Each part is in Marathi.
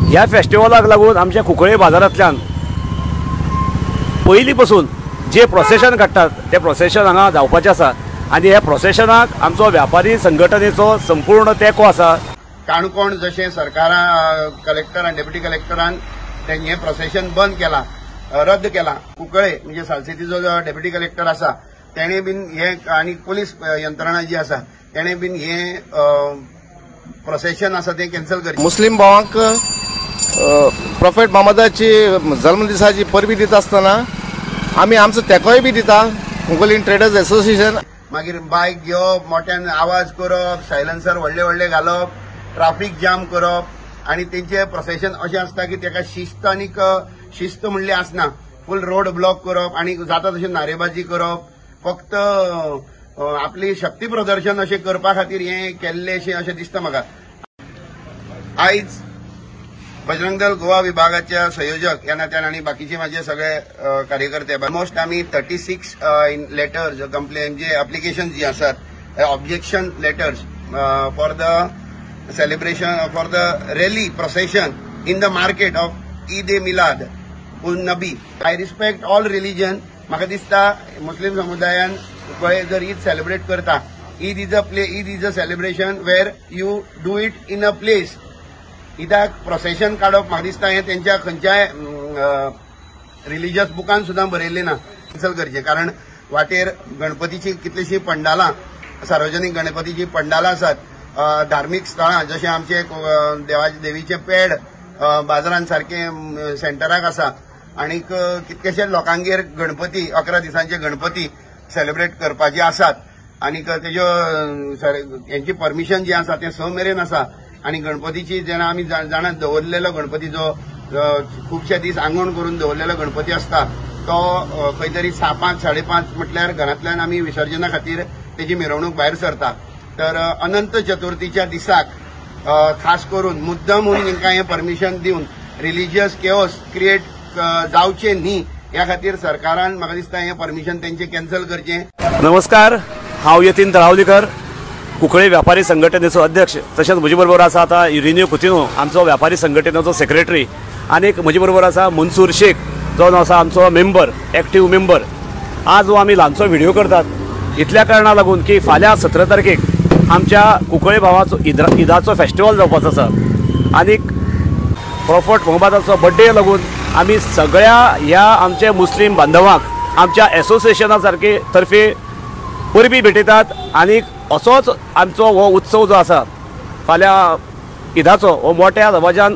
ह्या फेस्टिवलाक लागून आमच्या कुंकळे बाजारांतल्यान पयलीं पासून जे प्रोसेशन काडटात ते प्रोसेशन हांगा जावपाचें आसा आनी ह्या प्रोसेशनाक आमचो व्यापारी संघटनेचो संपूर्ण तेंको आसा। काणकोण जशें सरकारा कलेक्टर आनी डेप्युटी कलेक्टरान हे प्रोसेशन बंद केला, रद्द केला। कुंकळे म्हणजे सालसेतीचो जो डेप्युटी कलेक्टर आसा तेणे बीन हे आनी पुलीस यंत्रणा जी आसा तेणे बीन हे प्रोसेशन आसा ते कॅन्सल करचे। मुस्लिम भावांक प्रॉफेट मोहम्मदाची जल्मदिसाची परबी दिता आसतना आमी आमचो तेंकोय बी दिता। कुंकलीन ट्रेडर्स एसोसिएशन मागीर बायक घेवप, मोठ्यान आवाज करप, सायलन्सर व्हडले व्हडले घालप, ट्राफिक जाम करप आनी तेंचे प्रोसेशन अशें आसता की तेका शिस्त आनीक शिस्त म्हणली आसना। फुल रोड ब्लॉक करप आनी जाता तशें नारेबाजी करप, फक्त आपली शक्ती प्रदर्शन अशें करपा खातीर हे केल्लेशें अशें दिसता म्हाका। आयज बजरंग दल गोवा विभागाच्या संयोजक या नात्यान आनी बाकीचे माझे सगळे कार्यकर्ते ऑलमोस्ट आमी 36 लेटर्स कंप्लेन जे एप्लिकेशन जी आसात objection letters for the celebration for the rally procession in the market of Eid e Milad ul Nabi. I respect all religion. म्हाका दिसता मुस्लिम समुदायान जर ईद सेलिब्रेट करता, Eid is a celebration where you do it in a place. ईदाक प्रोसेशन काडप म्हाका दिसता हे तेंच्या खंयच्याय रिलिजियस बुकान सुद्दां बरयल्लें ना, कॅन्सल करचें। कारण वाटेर गणपतीची कितलीशी पंडालां, सार्वजनीक गणपतीची पंडालां आसात, धार्मीक स्थळां जशें आमचे देवीचे पेड बाजारांत सारखे सेंटराक आसा आनीक कितकेशेच लोकांगेर गणपती 11 दिसांचे गणपती सेलिब्रेट करपाचे आसात आनीक तेज्यो हेंची परमिशन जी आसा तें 6 मेरेन आसा। आनी गणपतीची जेन्ना आमी जाणात दवरलेलो गणपती जो खुबशे दीस आंगवण करून दवरलेलो गणपती असता तो खंय तरी 5:30 5:30 म्हटल्यार घरांतल्यान आमी विसर्जना खातीर तेजी मिरवणूक भायर सरता। तर अनंत चतुर्थीच्या दिसाक खास करून मुद्दम म्हणून तांकां हें परमिशन दिवन रिलिजियस केओस क्रिएट जावचे न्ही ह्या खातीर सरकारान म्हाका दिसता हें परमिशन तेंचें कॅन्सल करचें। नमस्कार, हांव यतीन तळावलीकर, कुंकळे व्यापारी संघटनेचो अध्यक्ष, तशेंच म्हजे बरोबर आसा आता युरिनियो कुतिनो आमचो व्यापारी संघटनेचो सेक्रेटरी, आनीक म्हजे बरोबर आसा मनसूर शेख जो आसा आमचो मेंबर, एक्टीव मेंबर। आज जो आमी ल्हानसो व्हिडिओ करतात इतल्या कारणाक लागून की फाल्यां 17 तारखेक आमच्या कुंकळे भावाचो ईदाचो फेस्टिवल जावपाचो आसा आनीक प्रॉफेट मोहम्मदाचो बर्थडे लागून आमी सगळ्या ह्या आमच्या मुस्लिम बांधवांक आमच्या एसोसिएशना सारखे तर्फे परबी भेटयतात आनीक असोच आमचो हो उत्सव जो आसा फाल्यां ईदाचो हो मोठ्या दबाज्यान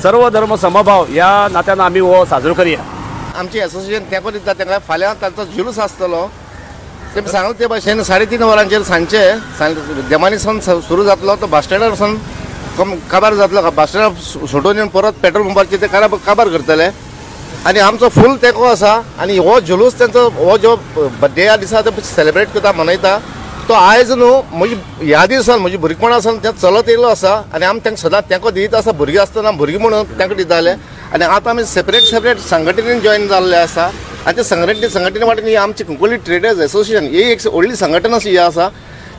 सर्व धर्म समभाव ह्या नात्यान आमी हो साजरो करया। आमची एसोसिएशन तेंको दिता तांकां फाल्यां तांचो जुलूस आसतलो। ते सांगले ते भाशेन 3:30 वरांचेर सांजचे देमानीसान सुरू जातलो तो बस स्टँडार काबार जातलो। बस स्टँडार सोडून येवन परत पेट्रोल पंपाचेर ते काबार करतले आनी आमचो फूल तेंको आसा। आनी हो जुलूस तेंचो हो जो बर्थडे ह्या दिसा ते सेलिब्रेट करता मनयता तो आयज न्हू म्हजी ह्या दिसान म्हजी भुरगेपणासान तें चलत येयलो आसा आनी आमी तांकां सदां तेंको दित आसा। भुरगीं आसतना भुरगीं म्हणून तांकां दिताले आनी आतां आमी सेपरेट संघटनेन जॉयन जाल्ले आसा आनी त्या संघटने वाटेन ही आमची कुंकळी ट्रेडर्स एसोसिएशन ही एक व्हडली संघटना जी आसा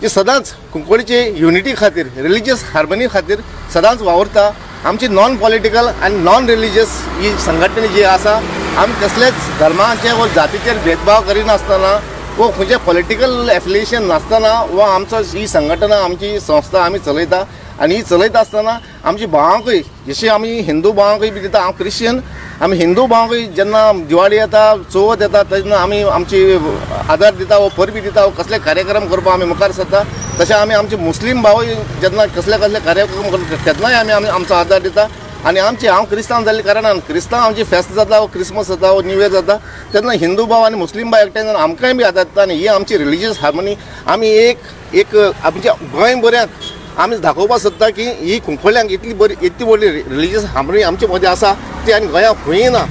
जी सदांच कुंकळीची युनिटी खातीर रिलिजियस हार्मनी खातीर सदांच वावरता। आमची नॉन पॉलिटिकल आनी नॉन रिलिजियस ही संघटना जी आसा आमी कसलेच धर्माचे व जातीचेर भेदभाव करिनासतना वो खंयचे पॉलिटिकल एफिलिएशन नासतना वो आमचो ही संघटना आमची संस्था आमी चलयता आनी ही चलयता आसतना आमची भावांकूय जशी आमी हिंदू भावांकूय बी दिता। हांव क्रिश्चन, आमी हिंदू भावांकूय जेन्ना दिवाळी येता चवथ येता तेन्ना आमी आमची आदार दिता वो परबी दिता वो कसले कार्यक्रम करपाक आमी मुखार सरता। तशें आमी आमचे मुस्लीम भावूय जेन्ना कसले कार्यक्रम करता तेन्नाय आमी आमचो आदार दिता। आनी हांव क्रिस्तांव जाल्ले कारणान क्रिस्तांव आमची फेस्त जाता वो क्रिसमस जाता वो न्यू इयर जाता तेन्ना हिंदू भाव आनी मुस्लीम भाव एकठांय जावन आमकांय बी आदार दिता आनी ही आमची रिलिजियस हार्मनी आमी एक आमच्या गोंय बऱ्याक आमी दाखोवपाक सोदता की ही कुंकळ्यांक इतली व्हडली रिलिजियस हार्मनी आमचे मदीं आसा ती आनी गोंयांत खंय ना।